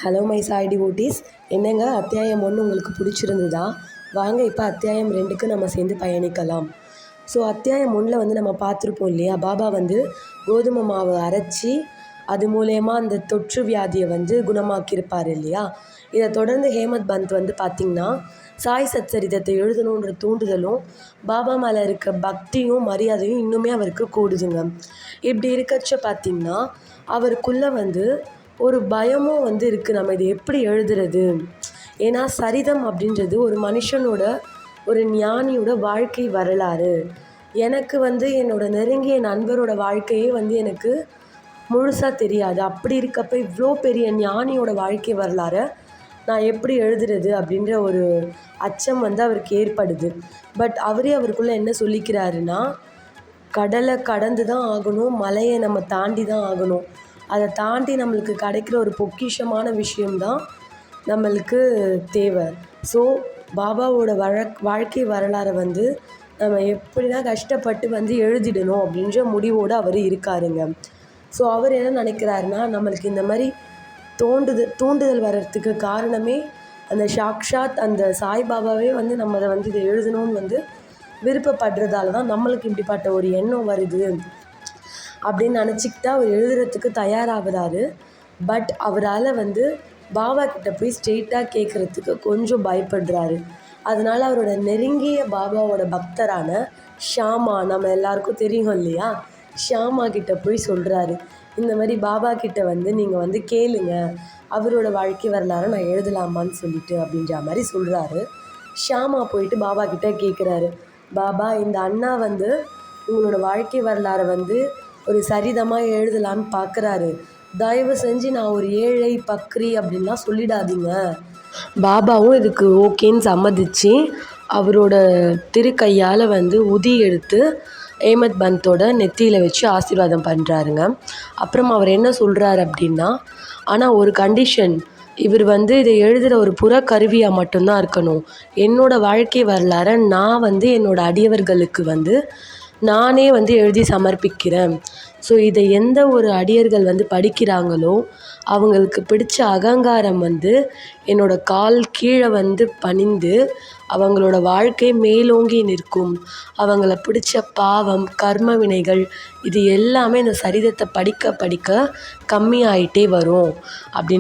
Hello my Sai devotees. என்னங்க அத்தியாயம் 1 உங்களுக்கு பிடிச்சிருந்ததா? வாங்க இப்போ அத்தியாயம் 2க்கு நம்ம சேர்ந்து பயணிக்கலாம். ஸோ அத்தியாயம் 1ல் வந்து நம்ம பார்த்துருப்போம் இல்லையா, பாபா வந்து கோதுமை மாவு அரைச்சி அது மூலயமா அந்த தொற்று வியாதியை வந்து குணமாக்கியிருப்பார் இல்லையா. இதை தொடர்ந்து ஹேமத் பந்த் வந்து பார்த்திங்கன்னா சாய் சச்சரிதத்தை எழுதணுன்ற தூண்டுதலும் பாபா மேலே இருக்க பக்தியும் மரியாதையும் இன்னுமே அவருக்கு கூடுதுங்க. இப்படி இருக்கச்ச பார்த்திங்கன்னா அவருக்குள்ளே வந்து ஒரு பயமும் வந்து இருக்குது, நம்ம இதை எப்படி எழுதுறது. ஏன்னா சரிதம் அப்படின்றது ஒரு மனுஷனோட, ஒரு ஞானியோட வாழ்க்கை வரலாறு. எனக்கு வந்து என்னோடய நெருங்கிய நண்பரோட வாழ்க்கையே வந்து எனக்கு முழுசாக தெரியாது. அப்படி இருக்கப்ப இவ்வளோ பெரிய ஞானியோட வாழ்க்கை வரலாறை நான் எப்படி எழுதுறது அப்படின்ற ஒரு அச்சம் வந்து அவருக்கு ஏற்படுது. பட் அவருக்குள்ளே என்ன சொல்லிக்கிறாருன்னா, கடலை கடந்து தான் ஆகணும், மலையை நம்ம தாண்டி தான் ஆகணும். அதை தாண்டி நம்மளுக்கு கிடைக்கிற ஒரு பொக்கிஷமான விஷயம்தான் நம்மளுக்கு தேவை. ஸோ பாபாவோட வாழ்க்கை வரலாறை வந்து நம்ம எப்படின்னா கஷ்டப்பட்டு வந்து எழுதிடணும் அப்படின்ற முடிவோடு அவர் இருக்காருங்க. ஸோ அவர் என்ன நினைக்கிறாருன்னா, நம்மளுக்கு இந்த மாதிரி தூண்டுதல் வர்றதுக்கு காரணமே அந்த சாக்ஷாத் அந்த சாய்பாபாவே வந்து நம்ம அதை வந்து இதை எழுதணும்னு வந்து விருப்பப்படுறதால தான் நம்மளுக்கு இப்படிப்பட்ட ஒரு எண்ணம் வருது அப்படின்னு நினச்சிக்கிட்டு அவர் எழுதுறதுக்கு தயாராகிறாரு. பட் அவரால் வந்து பாபா கிட்ட போய் ஸ்ட்ரெயிட்டாக கேட்குறதுக்கு கொஞ்சம் பயப்படுறாரு. அதனால் அவரோட நெருங்கிய பாபாவோட பக்தரான ஷாமா, நம்ம எல்லாருக்கும் தெரியும் இல்லையா, ஷாமா கிட்ட போய் சொல்கிறாரு, இந்த மாதிரி பாபா கிட்ட வந்து நீங்கள் வந்து கேளுங்க, அவரோட வாழ்க்கை வரலாறு நான் எழுதலாமான்னு சொல்லிட்டு அப்படின்ற மாதிரி சொல்கிறாரு. ஷாமா போயிட்டு பாபா கிட்ட கேட்குறாரு, பாபா இந்த அண்ணா வந்து உங்களோட வாழ்க்கை வரலாறை வந்து ஒரு சரிதமாக எழுதலான்னு பார்க்குறாரு, தயவு செஞ்சு நான் ஒரு ஏழை பக்ரி அப்படின்லாம் சொல்லிடாதீங்க. பாபாவும் இதுக்கு ஓகேன்னு சம்மதிச்சு அவரோட திருக்கையால் வந்து உதி எடுத்து ஹேமத் பந்தோட நெத்தியில் வச்சு ஆசீர்வாதம் பண்ணுறாருங்க. அப்புறம் அவர் என்ன சொல்கிறாரு அப்படின்னா, ஆனால் ஒரு கண்டிஷன், இவர் வந்து இதை எழுதுகிற ஒரு புறக்கருவியாக மட்டும்தான் இருக்கணும். என்னோடய வாழ்க்கை வரலாறை நான் வந்து என்னோடய அடியவர்களுக்கு வந்து நானே வந்து எழுதி சமர்ப்பிக்கிறேன். ஸோ இதை எந்த ஒரு அடியர்கள் வந்து படிக்கிறாங்களோ அவங்களுக்கு பிடிச்ச அகங்காரம் வந்து என்னோடய கால் கீழே வந்து பணிந்து அவங்களோட வாழ்க்கை மேலோங்கி நிற்கும். அவங்கள பிடிச்ச பாவம் கர்ம வினைகள் இது எல்லாமே இந்த சரிதத்தை படிக்க படிக்க கம்மியாயிட்டே வரும் அப்படின்னு